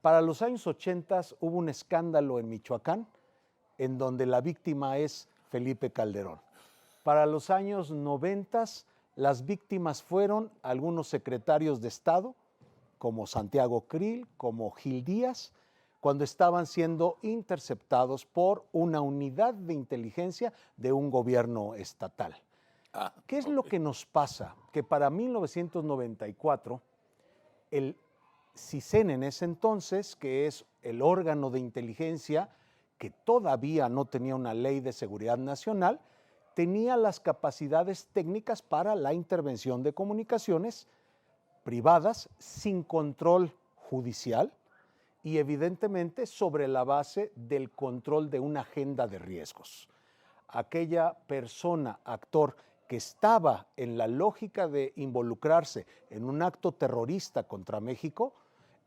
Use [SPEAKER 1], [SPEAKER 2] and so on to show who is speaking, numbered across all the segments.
[SPEAKER 1] Para los años 80 hubo un escándalo en Michoacán en donde la víctima es Felipe Calderón. Para los años 90 las víctimas fueron algunos secretarios de Estado, como Santiago Krill, como Gil Díaz, cuando estaban siendo interceptados por una unidad de inteligencia de un gobierno estatal. ¿Qué es lo que nos pasa? Que para 1994, el CISEN en ese entonces, que es el órgano de inteligencia que todavía no tenía una ley de seguridad nacional, tenía las capacidades técnicas para la intervención de comunicaciones privadas sin control judicial y evidentemente sobre la base del control de una agenda de riesgos. Aquella persona, actor, que estaba en la lógica de involucrarse en un acto terrorista contra México,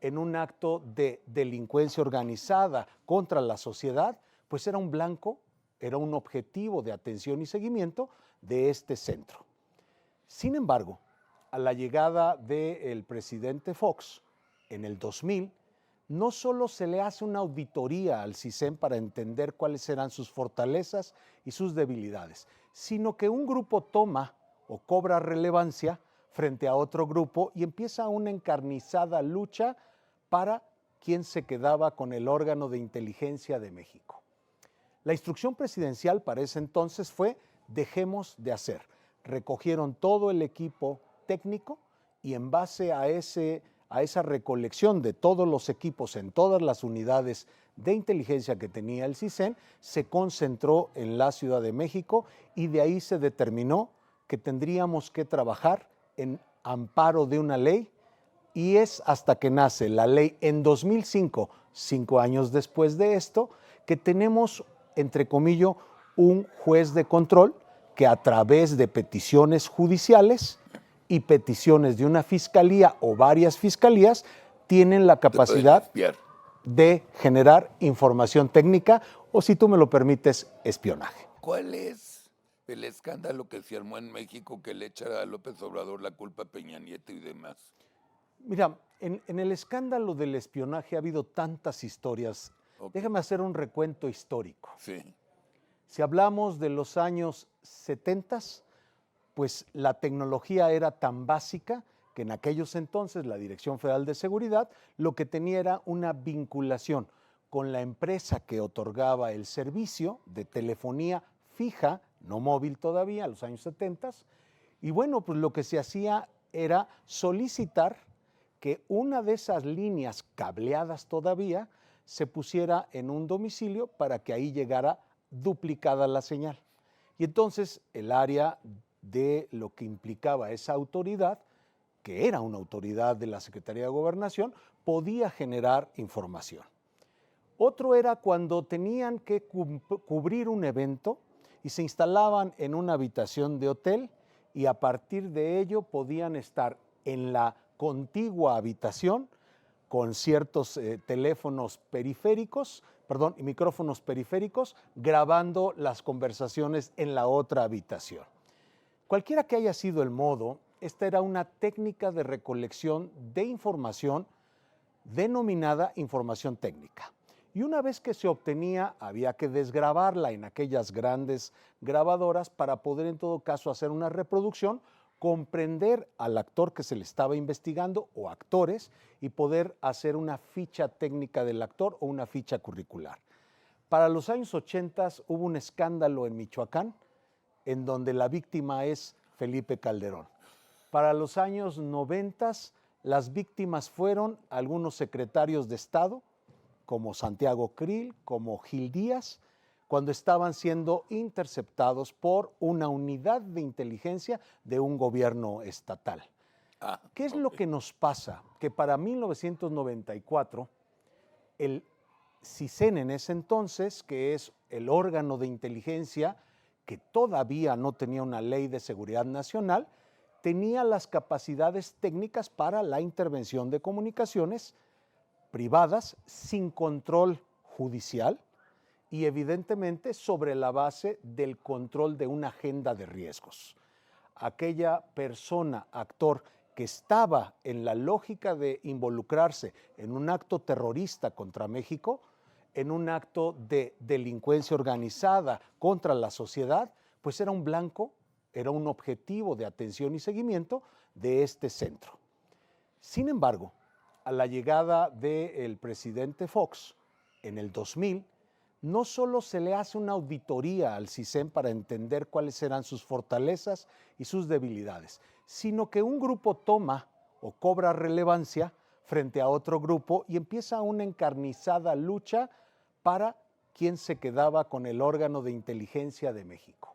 [SPEAKER 1] en un acto de delincuencia organizada contra la sociedad, pues era un blanco, era un objetivo de atención y seguimiento de este centro. Sin embargo, a la llegada del presidente Fox en el 2000, no solo se le hace una auditoría al CISEN para entender cuáles eran sus fortalezas y sus debilidades, sino que un grupo toma o cobra relevancia frente a otro grupo y empieza una encarnizada lucha para quién se quedaba con el órgano de inteligencia de México. La instrucción presidencial para ese entonces fue: dejemos de hacer. Recogieron todo el equipo técnico y en base a esa recolección de todos los equipos en todas las unidades de inteligencia que tenía el CISEN, se concentró en la Ciudad de México y de ahí se determinó que tendríamos que trabajar en amparo de una ley, y es hasta que nace la ley en 2005, 5 años después de esto, que tenemos, entre comillas, un juez de control que a través de peticiones judiciales y peticiones de una fiscalía o varias fiscalías tienen la capacidad de generar información técnica o, si tú me lo permites, espionaje.
[SPEAKER 2] ¿Cuál es el escándalo que se armó en México que le echa a López Obrador la culpa a Peña Nieto y demás?
[SPEAKER 1] Mira, en el escándalo del espionaje ha habido tantas historias. Déjame hacer un recuento histórico.
[SPEAKER 2] Sí.
[SPEAKER 1] Si hablamos de los años 70, pues la tecnología era tan básica que en aquellos entonces la Dirección Federal de Seguridad lo que tenía era una vinculación con la empresa que otorgaba el servicio de telefonía fija, no móvil todavía, a los años 70, y bueno, pues lo que se hacía era solicitar que una de esas líneas cableadas todavía se pusiera en un domicilio para que ahí llegara duplicada la señal. Y entonces el área de lo que implicaba esa autoridad, que era una autoridad de la Secretaría de Gobernación, podía generar información. Otro era cuando tenían que cubrir un evento y se instalaban en una habitación de hotel y a partir de ello podían estar en la contigua habitación con ciertos teléfonos periféricos, y micrófonos periféricos, grabando las conversaciones en la otra habitación. Cualquiera que haya sido el modo, esta era una técnica de recolección de información denominada información técnica. Y una vez que se obtenía, había que desgrabarla en aquellas grandes grabadoras para poder en todo caso hacer una reproducción, comprender al actor que se le estaba investigando o actores y poder hacer una ficha técnica del actor o una ficha curricular. Para los años 80 hubo un escándalo en Michoacán en donde la víctima es Felipe Calderón. Para los años 90 las víctimas fueron algunos secretarios de Estado, como Santiago Krill, como Gil Díaz, cuando estaban siendo interceptados por una unidad de inteligencia de un gobierno estatal. ¿Qué es lo que nos pasa? Que para 1994, el CISEN en ese entonces, que es el órgano de inteligencia que todavía no tenía una ley de seguridad nacional, tenía las capacidades técnicas para la intervención de comunicaciones privadas sin control judicial y evidentemente sobre la base del control de una agenda de riesgos. Aquella persona, actor, que estaba en la lógica de involucrarse en un acto terrorista contra México, en un acto de delincuencia organizada contra la sociedad, pues era un blanco, era un objetivo de atención y seguimiento de este centro. Sin embargo, a la llegada del presidente Fox en el 2000, no solo se le hace una auditoría al CISEN para entender cuáles eran sus fortalezas y sus debilidades, sino que un grupo toma o cobra relevancia frente a otro grupo y empieza una encarnizada lucha para quién se quedaba con el órgano de inteligencia de México.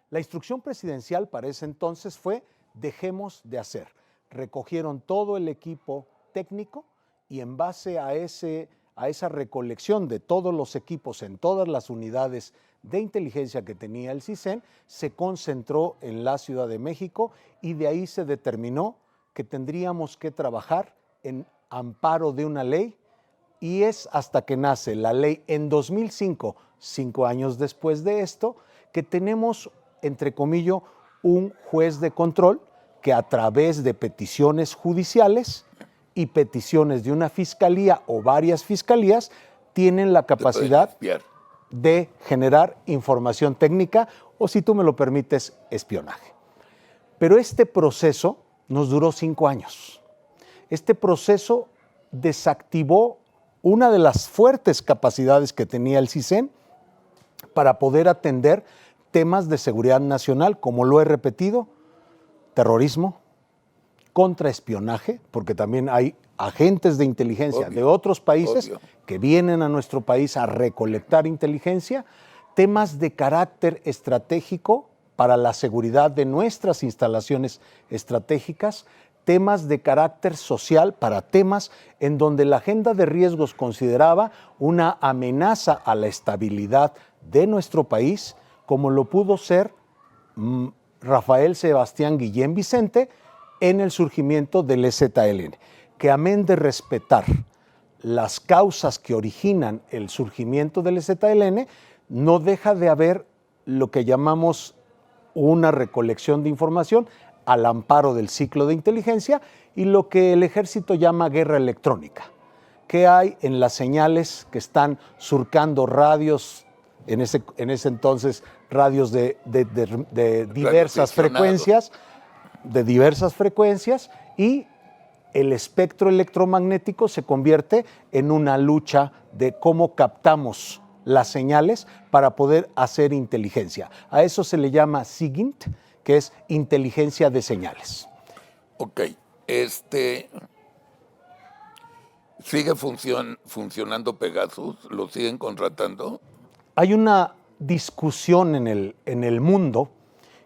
[SPEAKER 1] La instrucción presidencial para ese entonces fue: dejemos de hacer. Recogieron todo el equipo técnico y en base a esa recolección de todos los equipos en todas las unidades de inteligencia que tenía el CISEN, se concentró en la Ciudad de México y de ahí se determinó que tendríamos que trabajar en amparo de una ley, y es hasta que nace la ley en 2005, 5 años después de esto, que tenemos, entre comillas, un juez de control que a través de peticiones judiciales y peticiones de una fiscalía o varias fiscalías tienen la capacidad de generar información técnica o, si tú me lo permites, espionaje. Pero este proceso nos duró 5 años. Este proceso desactivó una de las fuertes capacidades que tenía el CISEN para poder atender temas de seguridad nacional, como lo he repetido: terrorismo, contraespionaje, porque también hay agentes de inteligencia de otros países que vienen a nuestro país a recolectar inteligencia, temas de carácter estratégico para la seguridad de nuestras instalaciones estratégicas, temas de carácter social para temas en donde la agenda de riesgos consideraba una amenaza a la estabilidad de nuestro país, como lo pudo ser Rafael Sebastián Guillén Vicente en el surgimiento del EZLN, que amén de respetar las causas que originan el surgimiento del EZLN, no deja de haber lo que llamamos una recolección de información al amparo del ciclo de inteligencia y lo que el ejército llama guerra electrónica. ¿Qué hay en las señales que están surcando radios, en ese entonces radios de diversas frecuencias, y el espectro electromagnético se convierte en una lucha de cómo captamos las señales para poder hacer inteligencia? A eso se le llama SIGINT, que es inteligencia de señales.
[SPEAKER 2] Ok, ¿sigue funcionando Pegasus? ¿Lo siguen contratando?
[SPEAKER 1] Hay una discusión en el mundo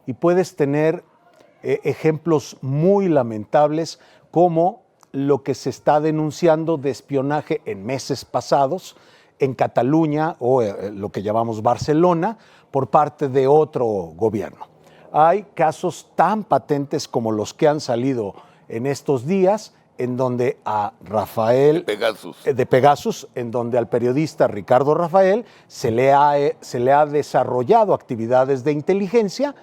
[SPEAKER 1] y puedes tener ejemplos muy lamentables como lo que se está denunciando de espionaje en meses pasados en Cataluña o lo que llamamos Barcelona por parte de otro gobierno. Hay casos tan patentes como los que han salido en estos días, en donde a Rafael de Pegasus, en donde al periodista Ricardo Rafael se le ha desarrollado actividades de inteligencia,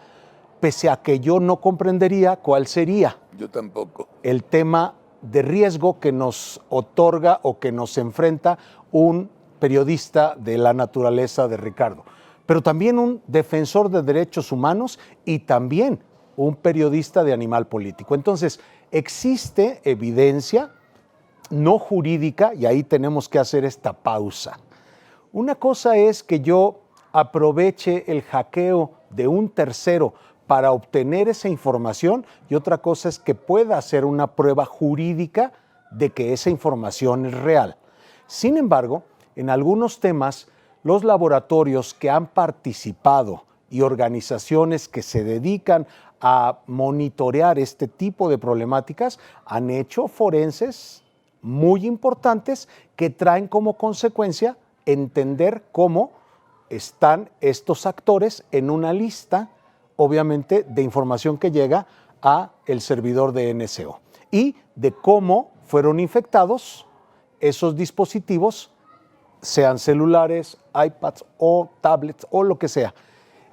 [SPEAKER 1] pese a que yo no comprendería cuál sería
[SPEAKER 2] yo tampoco
[SPEAKER 1] el tema de riesgo que nos otorga o que nos enfrenta un periodista de la naturaleza de Ricardo, pero también un defensor de derechos humanos y también un periodista de Animal Político. Entonces, existe evidencia no jurídica y ahí tenemos que hacer esta pausa. Una cosa es que yo aproveche el hackeo de un tercero para obtener esa información y otra cosa es que pueda hacer una prueba jurídica de que esa información es real. Sin embargo, en algunos temas, los laboratorios que han participado y organizaciones que se dedican a monitorear este tipo de problemáticas han hecho forenses muy importantes que traen como consecuencia entender cómo están estos actores en una lista, obviamente, de información que llega a el servidor de NSO y de cómo fueron infectados esos dispositivos, sean celulares, iPads o tablets o lo que sea.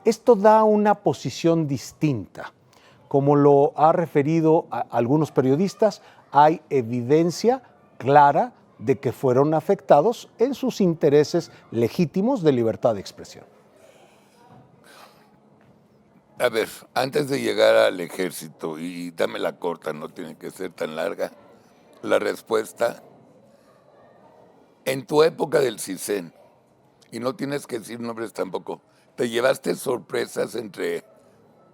[SPEAKER 1] Esto da una posición distinta, como lo ha referido a algunos periodistas, hay evidencia clara de que fueron afectados en sus intereses legítimos de libertad de expresión.
[SPEAKER 2] A ver, antes de llegar al ejército, y dame la corta, no tiene que ser tan larga, la respuesta, en tu época del CISEN, y no tienes que decir nombres tampoco, ¿te llevaste sorpresas entre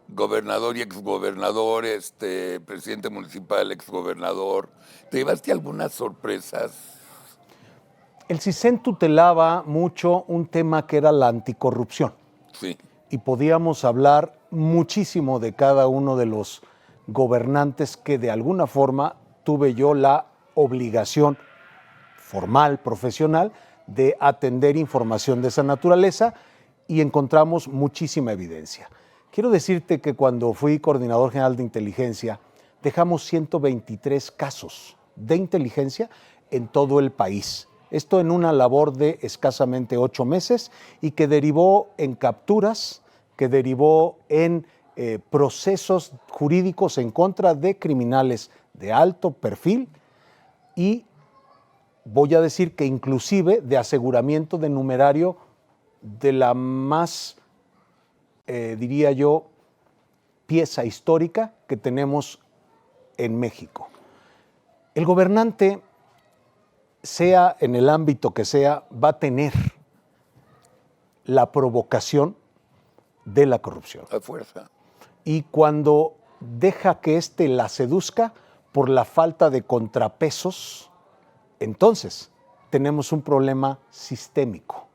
[SPEAKER 2] gobernador y exgobernador, presidente municipal, exgobernador? ¿Te llevaste algunas sorpresas?
[SPEAKER 1] El CISEN tutelaba mucho un tema que era la anticorrupción.
[SPEAKER 2] Sí.
[SPEAKER 1] Y podíamos hablar muchísimo de cada uno de los gobernantes que de alguna forma tuve yo la obligación formal, profesional, de atender información de esa naturaleza y encontramos muchísima evidencia. Quiero decirte que cuando fui coordinador general de inteligencia, dejamos 123 casos de inteligencia en todo el país. Esto en una labor de escasamente 8 meses y que derivó en capturas, que derivó en procesos jurídicos en contra de criminales de alto perfil y voy a decir que inclusive de aseguramiento de numerario de la más, diría yo, pieza histórica que tenemos en México. El gobernante, sea en el ámbito que sea, va a tener la provocación de la corrupción.
[SPEAKER 2] A fuerza.
[SPEAKER 1] Y cuando deja que éste la seduzca por la falta de contrapesos, entonces tenemos un problema sistémico.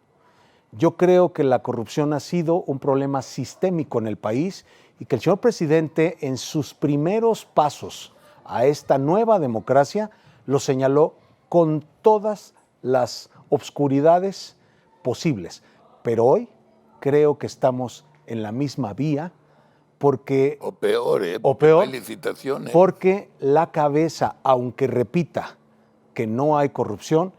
[SPEAKER 1] Yo creo que la corrupción ha sido un problema sistémico en el país y que el señor presidente en sus primeros pasos a esta nueva democracia lo señaló con todas las obscuridades posibles. Pero hoy creo que estamos en la misma vía porque...
[SPEAKER 2] O peor, felicitaciones.
[SPEAKER 1] Porque la cabeza, aunque repita que no hay corrupción,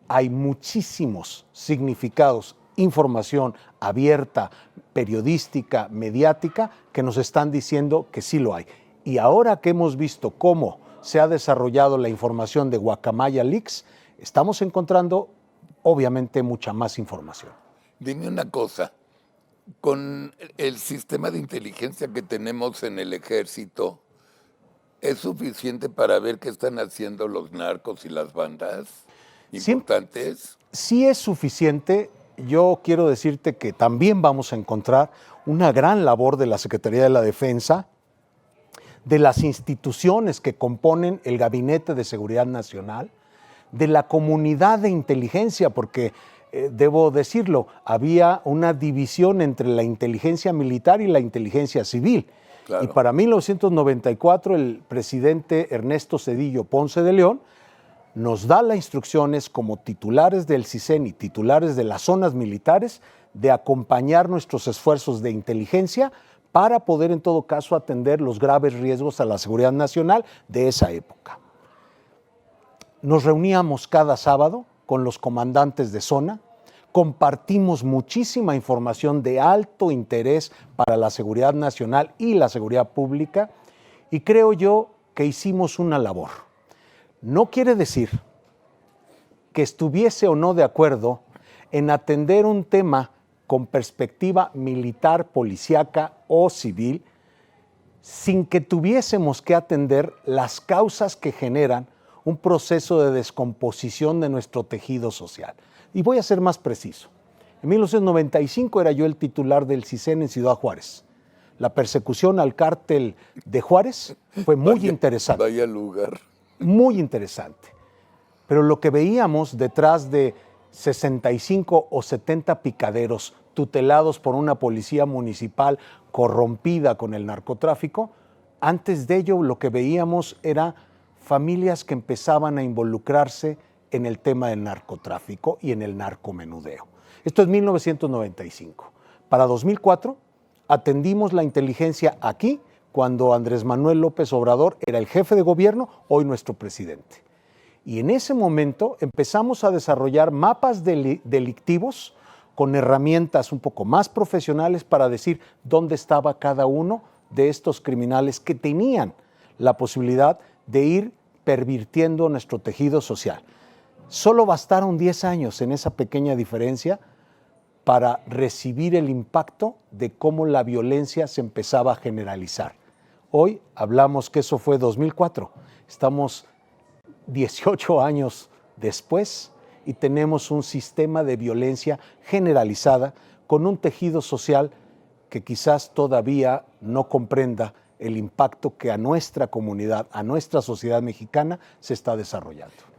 [SPEAKER 1] hay muchísimos significados, información abierta, periodística, mediática, que nos están diciendo que sí lo hay. Y ahora que hemos visto cómo se ha desarrollado la información de Guacamaya Leaks, estamos encontrando obviamente mucha más información.
[SPEAKER 2] Dime una cosa, con el sistema de inteligencia que tenemos en el ejército, ¿es suficiente para ver qué están haciendo los narcos y las bandas importantes?
[SPEAKER 1] Sí es suficiente. Yo quiero decirte que también vamos a encontrar una gran labor de la Secretaría de la Defensa, de las instituciones que componen el Gabinete de Seguridad Nacional, de la comunidad de inteligencia, porque debo decirlo, había una división entre la inteligencia militar y la inteligencia civil. Claro. Y para 1994 el presidente Ernesto Zedillo Ponce de León nos da las instrucciones como titulares del CISEN y titulares de las zonas militares de acompañar nuestros esfuerzos de inteligencia para poder en todo caso atender los graves riesgos a la seguridad nacional de esa época. Nos reuníamos cada sábado con los comandantes de zona, compartimos muchísima información de alto interés para la seguridad nacional y la seguridad pública y creo yo que hicimos una labor. No quiere decir que estuviese o no de acuerdo en atender un tema con perspectiva militar, policíaca o civil, sin que tuviésemos que atender las causas que generan un proceso de descomposición de nuestro tejido social. Y voy a ser más preciso. En 1995 era yo el titular del CISEN en Ciudad Juárez. La persecución al cártel de Juárez fue muy interesante.
[SPEAKER 2] Vaya lugar.
[SPEAKER 1] Muy interesante. Pero lo que veíamos detrás de 65 o 70 picaderos tutelados por una policía municipal corrompida con el narcotráfico, antes de ello lo que veíamos era familias que empezaban a involucrarse en el tema del narcotráfico y en el narcomenudeo. Esto es 1995. Para 2004 atendimos la inteligencia aquí cuando Andrés Manuel López Obrador era el jefe de gobierno, hoy nuestro presidente. Y en ese momento empezamos a desarrollar mapas delictivos con herramientas un poco más profesionales para decir dónde estaba cada uno de estos criminales que tenían la posibilidad de ir pervirtiendo nuestro tejido social. Solo bastaron 10 años en esa pequeña diferencia para recibir el impacto de cómo la violencia se empezaba a generalizar. Hoy hablamos que eso fue 2004, estamos 18 años después y tenemos un sistema de violencia generalizada con un tejido social que quizás todavía no comprenda el impacto que a nuestra comunidad, a nuestra sociedad mexicana se está desarrollando.